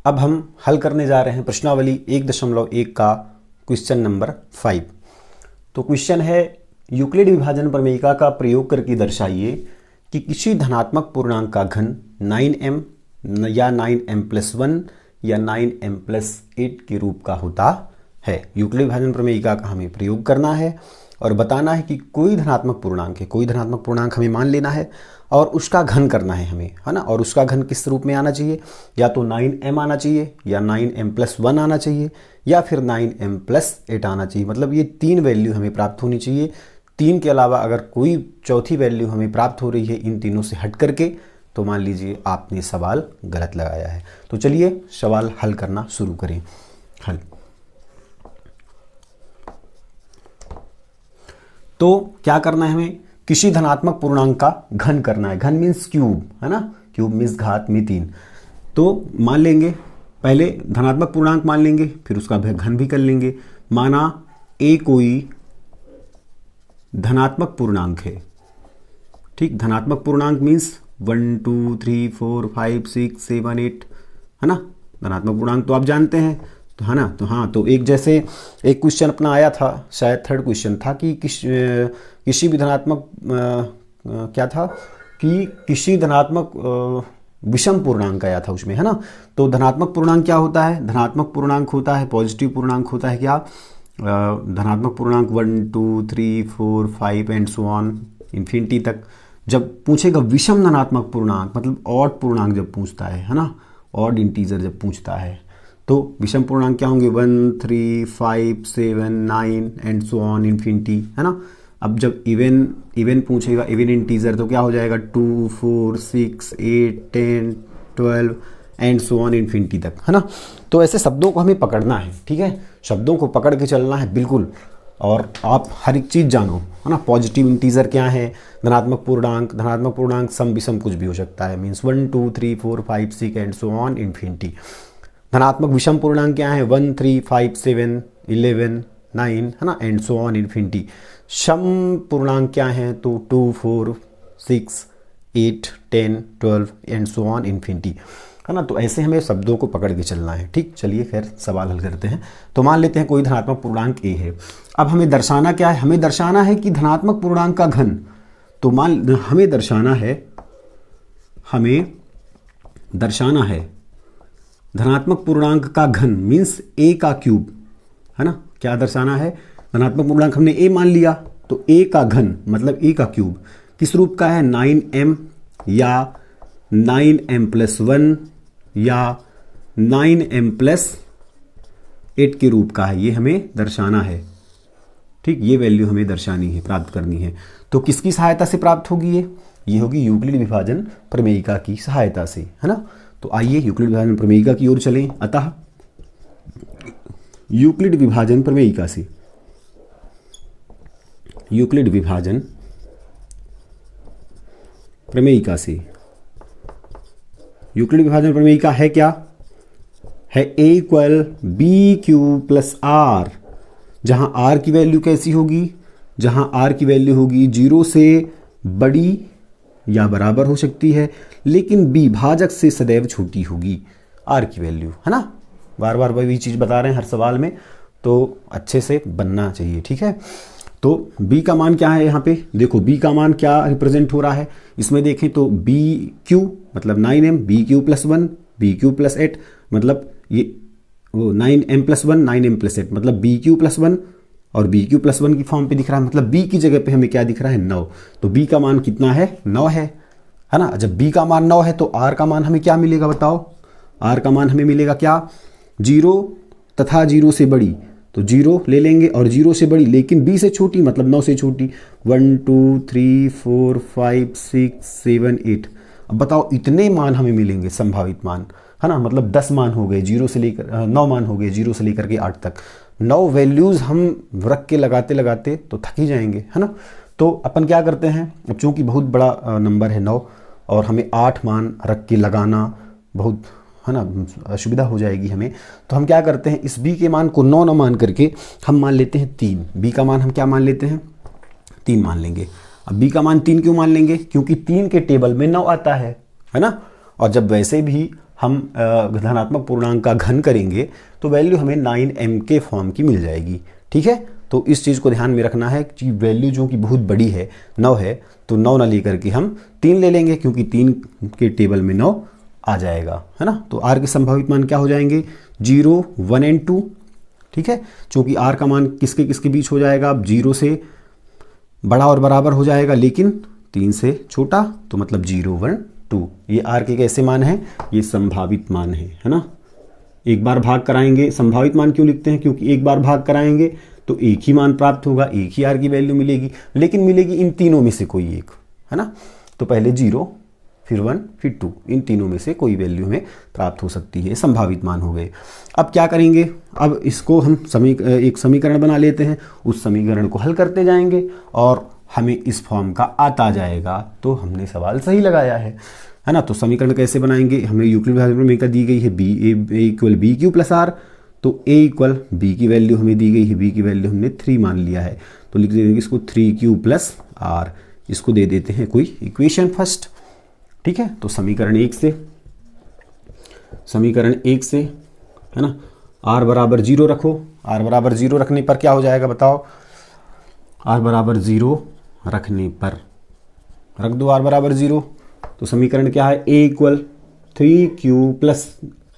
अब हम हल करने जा रहे हैं प्रश्नावली 1.1 का क्वेश्चन नंबर 5। तो क्वेश्चन है, यूक्लिड विभाजन प्रमेयिका का प्रयोग करके दर्शाइए कि किसी धनात्मक पूर्णांक का घन 9m या 9m+1 या 9m+8 के रूप का होता है। यूक्लिड विभाजन प्रमेयिका का हमें प्रयोग करना है और बताना है कि कोई धनात्मक पूर्णांक है, कोई धनात्मक पूर्णांक हमें मान लेना है और उसका घन करना है हमें, है ना। और उसका घन किस रूप में आना चाहिए, या तो 9m आना चाहिए, या 9m+1 आना चाहिए, या फिर 9m+8 आना चाहिए। मतलब ये 3 वैल्यू हमें प्राप्त होनी चाहिए। 3 के अलावा अगर कोई चौथी वैल्यू हमें प्राप्त हो रही है इन तीनों से हट करके, तो मान लीजिए आपने सवाल गलत लगाया है। तो चलिए सवाल हल करना शुरू करें। हल तो क्या करना है हमें, किसी धनात्मक पूर्णांक का घन करना है। घन मीन्स क्यूब, है ना। क्यूब मीन्स घात में 3। तो मान लेंगे, पहले धनात्मक पूर्णांक मान लेंगे, फिर उसका घन भी कर लेंगे। माना ए कोई धनात्मक पूर्णांक है, ठीक। धनात्मक पूर्णांक मीन्स 1 2 3 4 5 6 7 8, है ना। धनात्मक पूर्णांक तो आप जानते हैं, तो है ना। तो हाँ, तो एक जैसे एक क्वेश्चन अपना आया था, शायद 3rd क्वेश्चन था कि किसी भी धनात्मक क्या था कि किसी धनात्मक विषम पूर्णांक आया था उसमें, है ना। तो धनात्मक पूर्णांक क्या होता है, धनात्मक पूर्णांक होता है, पॉजिटिव पूर्णांक होता है क्या, धनात्मक पूर्णांक 1 2 3 4 5 एंड सो ऑन इन्फिनिटी तक। जब पूछेगा विषम धनात्मक पूर्णांक, मतलब ऑड पूर्णांक जब पूछता है ना, ऑड इंटीजर जब पूछता है, तो विषम पूर्णांक क्या होंगे, 1 3 5 7 9 एंड सो ऑन इन्फिनिटी, है ना। अब जब इवन पूछेगा, इवन इंटीजर, तो क्या हो जाएगा 2 4 6 8 10 12 एंड सो ऑन इन्फिनिटी तक, है ना। तो ऐसे शब्दों को हमें पकड़ना है, ठीक है। शब्दों को पकड़ के चलना है बिल्कुल, और आप हर एक चीज़ जानो, है ना। पॉजिटिव इंटीजर क्या है, धनात्मक पूर्णांक सम विषम कुछ भी हो सकता है, means 1 2 3 4 5 6 and so on infinity. धनात्मक विषम पूर्णांक क्या है, 1 3 5 7 11 9, है ना, एंड सो ऑन इन्फिनिटी। सम पूर्णांक क्या है, तो 2 4 6 8 10 12 एंड सो ऑन इन्फिनिटी, है ना। तो ऐसे हमें शब्दों को पकड़ के चलना है, ठीक। चलिए खैर सवाल हल करते हैं। तो मान लेते हैं कोई धनात्मक पूर्णांक ए है। अब हमें दर्शाना क्या है, हमें दर्शाना है कि धनात्मक पूर्णांक का घन। तो हमें दर्शाना है धनात्मक पूर्णांक का घन मीन्स ए का क्यूब, है ना। क्या दर्शाना है, धनात्मक पूर्णांक हमने ए मान लिया, तो ए का घन मतलब ए का क्यूब किस रूप का है, 9m या 9m+1 या 9m+8 के रूप का है। ये हमें दर्शाना है, ठीक। ये वैल्यू हमें दर्शानी है, प्राप्त करनी है। तो किसकी सहायता से प्राप्त होगी ये होगी यूक्लिड विभाजन प्रमेयिका की सहायता से, है ना। तो आइए यूक्लिड विभाजन प्रमेयिका की ओर चलें। अतः यूक्लिड विभाजन प्रमेयिका से, यूक्लिड विभाजन प्रमेयिका है क्या है, A = BQ+R, जहां R की वैल्यू कैसी होगी, जहां R की वैल्यू होगी 0 से बड़ी या बराबर हो सकती है, लेकिन B भाजक से सदैव छोटी होगी R की वैल्यू, है ना। बार बार वही चीज़ बता रहे हैं हर सवाल में, तो अच्छे से बनना चाहिए, ठीक है। तो B का मान क्या है, यहाँ पे देखो B का मान क्या रिप्रेजेंट हो रहा है, इसमें देखें तो BQ मतलब 9m, BQ+1 BQ+8, मतलब ये वो 9m+1 9m+8, मतलब BQ+1 और BQ+1 की फॉर्म पे दिख रहा है, मतलब B की जगह पे हमें क्या दिख रहा है, 9। तो B का मान कितना है, 9 है ना। जब B का मान 9 है तो R का मान हमें क्या मिलेगा, बताओ। R का मान हमें मिलेगा क्या, 0 तथा 0 से बड़ी, तो 0 ले लेंगे, और 0 से बड़ी लेकिन B से छोटी मतलब 9 से छोटी, 1 2 3 4 5 6 7 8। अब बताओ इतने मान हमें मिलेंगे, संभावित मान, है ना। मतलब 10 मान हो गए 0 से लेकर 9 मान हो गए 0 से लेकर के 8 तक। 9 वैल्यूज़ हम रख के लगाते लगाते तो थक ही जाएंगे, है ना। तो अपन क्या करते हैं, अब चूंकि बहुत बड़ा नंबर है 9, और हमें 8 मान रख के लगाना बहुत, है ना, असुविधा हो जाएगी हमें। तो हम क्या करते हैं, इस B के मान को 9 न मान करके हम मान लेते हैं 3। B का मान हम क्या मान लेते हैं, 3 मान लेंगे। अब B का मान 3 क्यों मान लेंगे, क्योंकि 3 के टेबल में 9 आता है ना। और जब वैसे भी हम धनात्मक पूर्णांक का घन करेंगे तो वैल्यू हमें 9m के फॉर्म की मिल जाएगी। ठीक है, तो इस चीज़ को ध्यान में रखना है कि वैल्यू जो कि बहुत बड़ी है 9 है, तो 9 ना लेकर के हम 3 ले लेंगे, क्योंकि 3 के टेबल में 9 आ जाएगा, है ना। तो r के संभावित मान क्या हो जाएंगे, 0, 1 एंड 2। ठीक है, चूँकि r का मान किसके किसके बीच हो जाएगा, अब 0 से बड़ा और बराबर हो जाएगा, लेकिन 3 से छोटा, तो मतलब 0, 1, 2। ये r के कैसे मान हैं, ये संभावित मान है ना। एक बार भाग कराएंगे, संभावित मान क्यों लिखते हैं, क्योंकि एक बार भाग कराएंगे तो एक ही मान प्राप्त होगा, एक ही r की वैल्यू मिलेगी, लेकिन मिलेगी इन तीनों में से कोई एक, है ना। तो पहले 0, फिर 1, फिर 2, इन तीनों में से कोई वैल्यू हमें प्राप्त हो सकती है, संभावित मान हो गए। अब क्या करेंगे, अब इसको हम एक समीकरण बना लेते हैं, उस समीकरण को हल करते जाएंगे और हमें इस फॉर्म का आता जाएगा, तो हमने सवाल सही लगाया है ना। तो समीकरण कैसे बनाएंगे, हमें यूक्लिड समीकरण दी गई है a equal B Q plus R, तो a इक्वल बी की वैल्यू हमें दी गई है, b की वैल्यू हमने 3 मान लिया है, तो लिख देंगे इसको 3q प्लस आर, इसको दे देते हैं कोई इक्वेशन फर्स्ट। ठीक है, तो समीकरण एक से है ना, r बराबर 0 रखो, r बराबर 0 रखने पर क्या हो जाएगा बताओ, r बराबर 0 रखने पर रख दो r बराबर 0, तो समीकरण क्या है, a equal 3q plus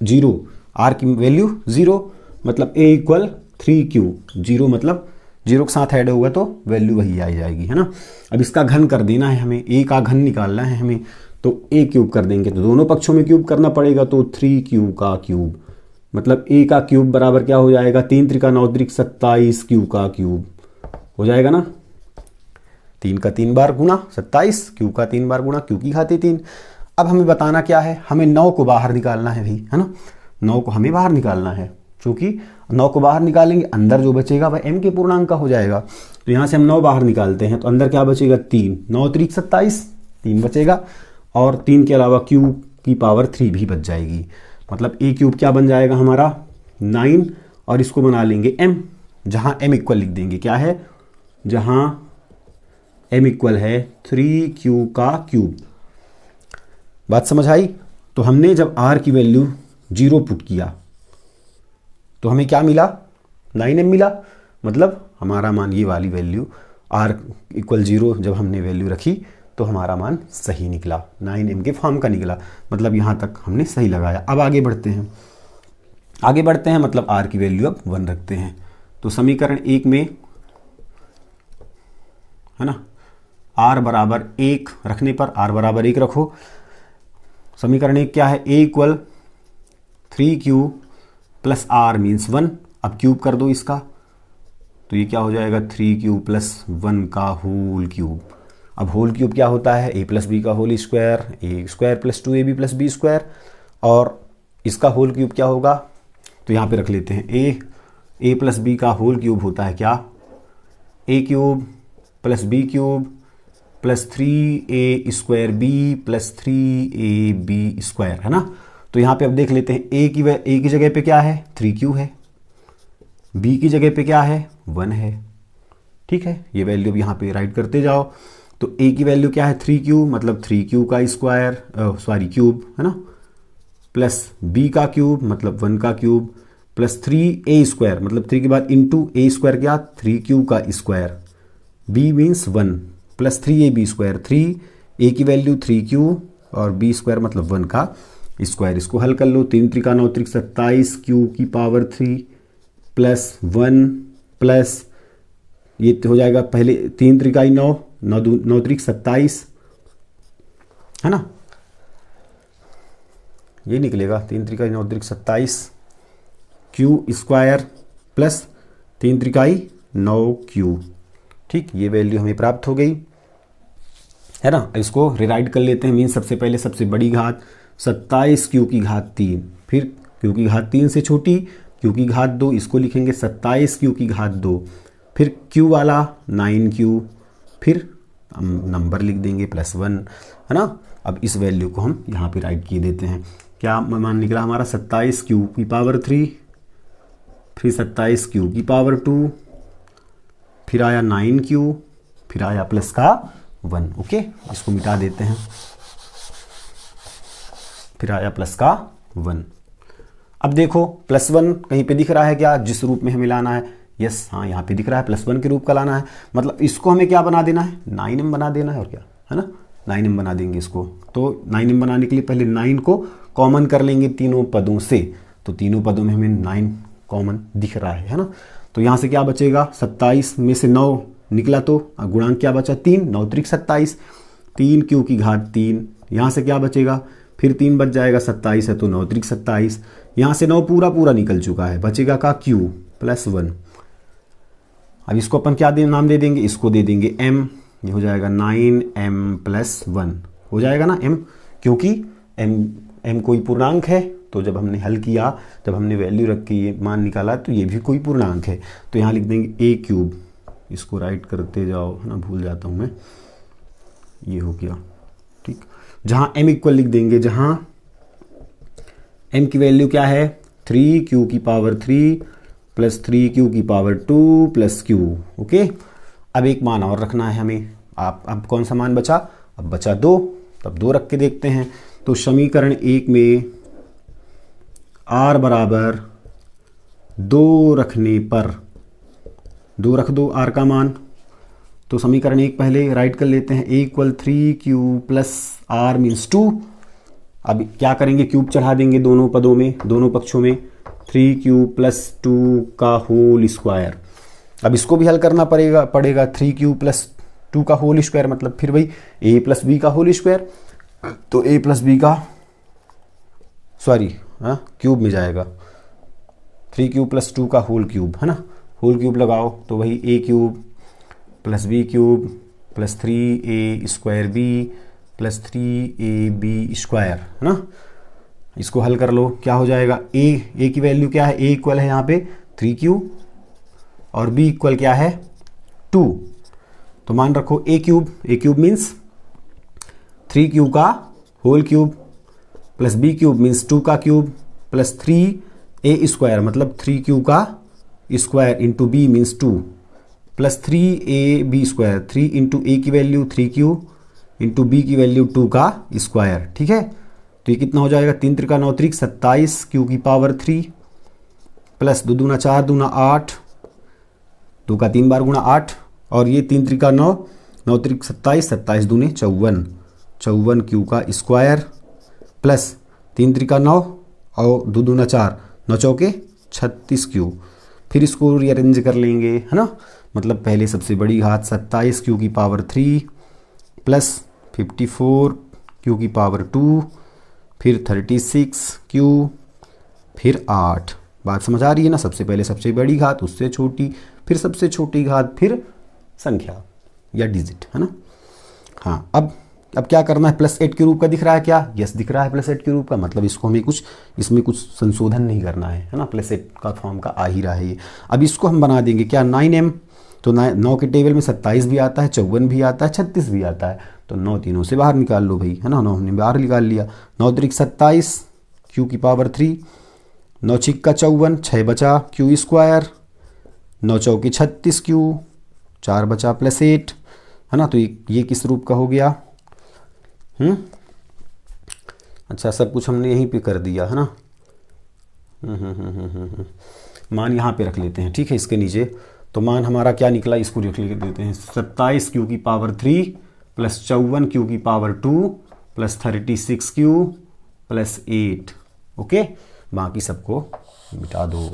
0, r की वैल्यू 0, मतलब a इक्वल 3q, 0 मतलब 0 के साथ ऐड होगा तो वैल्यू वही आ जाएगी, है ना। अब इसका घन कर देना है हमें, a का घन निकालना है हमें, तो a क्यूब कर देंगे, तो दोनों पक्षों में क्यूब करना पड़ेगा, तो 3q का क्यूब, मतलब a का क्यूब बराबर क्या हो जाएगा, 3 त्रिका 9 त्रिक 27, q का क्यूब हो जाएगा ना, 3 का 3 बार गुना 27, q का 3 बार गुना q की घाती 3। अब हमें बताना क्या है, हमें 9 को बाहर निकालना है भाई, है ना, 9 को हमें बाहर निकालना है, क्योंकि 9 को बाहर निकालेंगे अंदर जो बचेगा वह m के पूर्णांक का हो जाएगा। तो यहाँ से हम 9 बाहर निकालते हैं, तो अंदर क्या बचेगा, 3, 9 त्रिक 27, 3 बचेगा, और 3 के अलावा q की पावर 3 भी बच जाएगी, मतलब a क्यूब क्या बन जाएगा हमारा 9, और इसको बना लेंगे m, जहाँ m इक्वल लिख देंगे, क्या है, जहाँ m इक्वल है 3q का क्यूब। बात समझ आई। तो हमने जब r की वैल्यू 0 पुट किया तो हमें क्या मिला, 9m मिला, मतलब हमारा मान ये वाली वैल्यू r इक्वल 0 जब हमने वैल्यू रखी तो हमारा मान सही निकला, 9m के फॉर्म का निकला, मतलब यहाँ तक हमने सही लगाया। अब आगे बढ़ते हैं, मतलब r की वैल्यू अब 1 रखते हैं, तो समीकरण 1 में है ना, r बराबर 1 रखने पर, r बराबर 1 रखो, समीकरण 1 क्या है, a equal 3q plus r means 1, अब क्यूब कर दो इसका, तो ये क्या हो जाएगा, 3q प्लस 1 का होल क्यूब। अब होल क्यूब क्या होता है, a प्लस बी का whole square, a square plus 2ab plus B square, और इसका होल क्यूब क्या होगा, तो यहाँ पे रख लेते हैं a प्लस बी का होल क्यूब होता है क्या, a cube plus B cube plus 3a square b plus 3ab square, है ना। तो यहाँ पे अब देख लेते हैं, a की जगह पे क्या है, 3q है, b की जगह पे क्या है, 1 है। ठीक है, ये वैल्यू अब यहाँ पे राइट करते जाओ, तो a की वैल्यू क्या है, 3q, मतलब 3q का स्क्वायर, क्यूब, है ना, प्लस b का क्यूब मतलब 1 का क्यूब, प्लस 3a स्क्वायर, मतलब 3 के बाद इंटू a स्क्वायर क्या, 3q का square, b means 1, plus 3ab square, 3a की वैल्यू 3q और b स्क्वायर मतलब 1 का स्क्वायर। इसको हल कर लो, 3 त्रिका 9 त्रिक 27, q की पावर 3 प्लस 1 प्लस ये हो जाएगा, पहले 3 त्रिकाई 9, 9 त्रिक 27, है ना, ये निकलेगा 3 त्रिकाई 9 त्रिक 27, q स्क्वायर प्लस 3 त्रिकाई 9q। ठीक, ये वैल्यू हमें प्राप्त हो गई, है ना। इसको रिराइट कर लेते हैं, मीन सबसे पहले सबसे बड़ी घात 27 q की घात 3, फिर q की घात 3 से छोटी q की घात 2, इसको लिखेंगे 27 q की घात 2, फिर q वाला 9q, फिर हम नंबर लिख देंगे +1, है ना। अब इस वैल्यू को हम यहाँ पे राइट किए देते हैं, क्या मान निकला हमारा 27 q की पावर 3, फिर 27 q की पावर 2, फिर आया 9q, फिर आया प्लस का 1, ओके, इसको मिटा देते हैं, फिर आया प्लस का 1। अब देखो +1 कहीं पे दिख रहा है क्या, जिस रूप में हमें लाना है? यस, हाँ यहाँ पे दिख रहा है +1 के रूप का लाना है। मतलब इसको हमें क्या बना देना है? 9m बना देना है, और क्या है ना, 9m बना देंगे इसको। तो 9m बनाने के लिए पहले 9 को कॉमन कर लेंगे तीनों पदों से, तो तीनों पदों में हमें 9 कॉमन दिख रहा है ना। तो यहाँ से क्या बचेगा, 27 में से 9 निकला तो गुणांक क्या बचा, 3, 9 त्रिक 27, 3 क्यू की घात 3। यहाँ से क्या बचेगा, फिर 3 बच जाएगा, 27 है तो 9 त्रिक 27, यहाँ से 9 पूरा पूरा निकल चुका है, बचेगा का क्यू +1। अब इसको अपन क्या नाम दे देंगे, इसको दे देंगे m, ये हो जाएगा 9m+1 हो जाएगा ना m, क्योंकि m कोई पूर्णांक है। तो जब हमने हल किया, जब हमने वैल्यू रख के ये मान निकाला, तो ये भी कोई पूर्णांक है, तो यहाँ लिख देंगे a³। इसको राइट करते जाओ, है ना, भूल जाता हूँ मैं, ये हो गया ठीक। जहाँ m इक्वल लिख देंगे, जहाँ m की वैल्यू क्या है, 3q³ + 3q² + q। ओके, अब एक मान और रखना है हमें। अब कौन सा मान बचा, अब बचा 2, तब 2 रख के देखते हैं। तो समीकरण 1 में r बराबर 2 रखने पर 2 रख दो r का मान। तो समीकरण 1 पहले राइट कर लेते हैं, a = 3q + r मीन्स 2। अब क्या करेंगे, क्यूब चढ़ा देंगे दोनों पदों में, दोनों पक्षों में, 3q + 2 अब इसको भी हल करना पड़ेगा 3q + 2 मतलब फिर वही a + b2। तो a + b का क्यूब में जाएगा, 3q + 2 है ना, होल क्यूब लगाओ तो वही a³ + b³ + 3a² + 3ab² है ना। इसको हल कर लो, क्या हो जाएगा, a की वैल्यू क्या है, a इक्वल है यहाँ पे 3q और b इक्वल क्या है 2। तो मान रखो a³ मीन्स 3q का होल क्यूब + b³ मीन्स 2 का क्यूब + 3a² मतलब 3q का square into b means 2 + 3ab², 3 into a की वैल्यू 3q इंटू b की वैल्यू 2 का स्क्वायर। ठीक है, तो ये कितना हो जाएगा, 3 × 9 = 27 q³ प्लस 2 दूना 4 दूना 8, 2 का 3 बार गुणा 8, और ये 3 × 9, 9 × 27, 27 दूने 54, 54 q² प्लस 3 × 9 और 2 दूना 4, 9 चौके 36 q। फिर इसको रीअरेंज कर लेंगे, है ना, मतलब पहले सबसे बड़ी घात 27 q³ प्लस 54 q², फिर 36 q, फिर 8। बात समझ आ रही है ना, सबसे पहले सबसे बड़ी घात, उससे छोटी, फिर सबसे छोटी घात, फिर संख्या या डिजिट, है ना। हाँ, अब क्या करना है, +8 के रूप का दिख रहा है क्या, यस दिख रहा है +8 के रूप का, मतलब इसको हमें इसमें कुछ संशोधन नहीं करना है ना, +8 का फॉर्म का आ ही रहा है ये। अब इसको हम बना देंगे क्या, 9m, तो 9 के टेबल में 27 भी आता है, 54 भी आता है, 36 भी आता है, तो 9 तीनों से बाहर निकाल लो भाई, है ना, 9 हमने बाहर निकाल लिया, 9 × 27 q³, 9 × 54, 6 बचा q², 9 चौके 36 q, 4 बचा +8, है ना। तो ये किस रूप का हो गया, अच्छा सब कुछ हमने यहीं पे कर दिया, है ना। मान यहाँ पे रख लेते हैं, ठीक है, इसके नीचे। तो मान हमारा क्या निकला, इसको लिख देते हैं, 27 q³ plus 54 q² plus 36 q plus 8। Okay, बाकी सबको मिटा दो,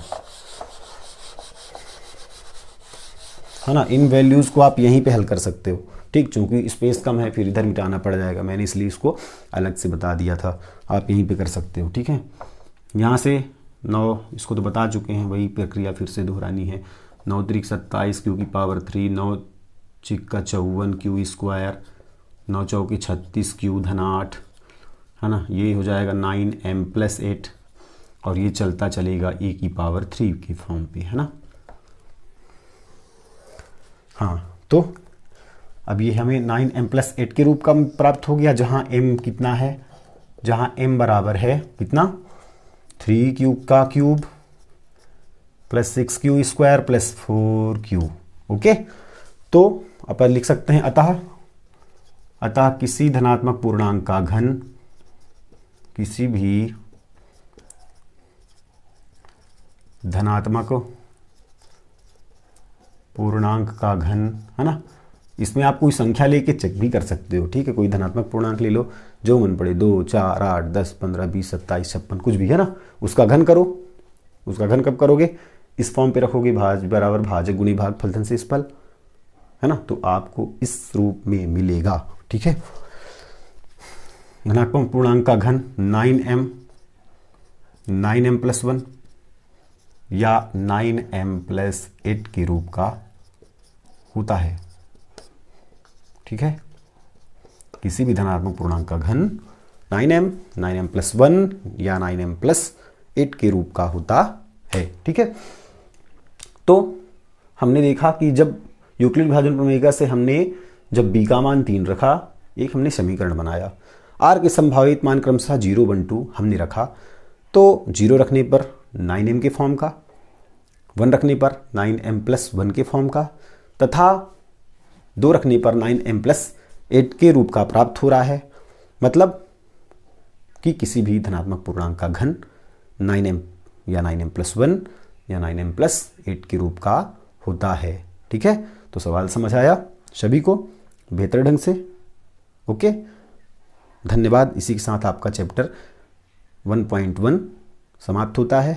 है ना। इन वैल्यूज़ को आप यहीं पे हल कर सकते हो, ठीक, चूंकि स्पेस कम है फिर इधर मिटाना पड़ जाएगा, मैंने इसलिए इसको अलग से बता दिया था, आप यहीं पे कर सकते हो, ठीक है। यहाँ से 9, इसको तो बता चुके हैं, वही प्रक्रिया फिर से दोहरानी है। 9 × 27 q³, 9 × 54 q², 9 चौके 36 q धन 8, है ना, ये हो जाएगा 9m+8, और ये चलता चलेगा a³ के फॉर्म पे, है ना। हाँ, तो अब ये हमें 9m+8 के रूप का प्राप्त हो गया, जहाँ m कितना है, जहाँ m बराबर है कितना, 3q³ plus 6q² plus 4q। Okay, तो अपन लिख सकते हैं, अतः किसी धनात्मक पूर्णांक का घन, किसी भी धनात्मक पूर्णांक का घन, है ना। इसमें आप कोई संख्या लेके चेक भी कर सकते हो, ठीक है। कोई धनात्मक पूर्णांक ले लो जो मन पड़े, 2, 4, 8, 10, 15, 20, 27, 56 कुछ भी, है ना। उसका घन करो। उसका घन कब करोगे, इस फॉर्म पे रखोगे, भाज बराबर भाजक गुणी भाग फलधन से फल, है ना। तो आपको इस रूप में मिलेगा, ठीक है। धनात्मक पूर्णांक का घन 9m, 9m+1 या 9m+8 के रूप का होता है, ठीक है। किसी भी धनात्मक पूर्णांक का घन 9m, 9m+1 या 9m+8 के रूप का होता है, ठीक है। तो हमने देखा कि जब यूक्लिड विभाजन प्रमेय से हमने जब b का मान 3 रखा, एक हमने समीकरण बनाया, r के संभावित मान क्रमशः 0, 1, 2 हमने रखा। तो 0 रखने पर 9m के फॉर्म का, 1 रखने पर 9m+1 के फॉर्म का, तथा 2 रखने पर 9m+8 के रूप का प्राप्त हो रहा है। मतलब कि किसी भी धनात्मक पूर्णांक का घन 9m या 9m+1 या 9m+8 के रूप का होता है, ठीक है। तो सवाल समझ आया सभी को बेहतर ढंग से, ओके। धन्यवाद। इसी के साथ आपका चैप्टर 1.1 समाप्त होता है।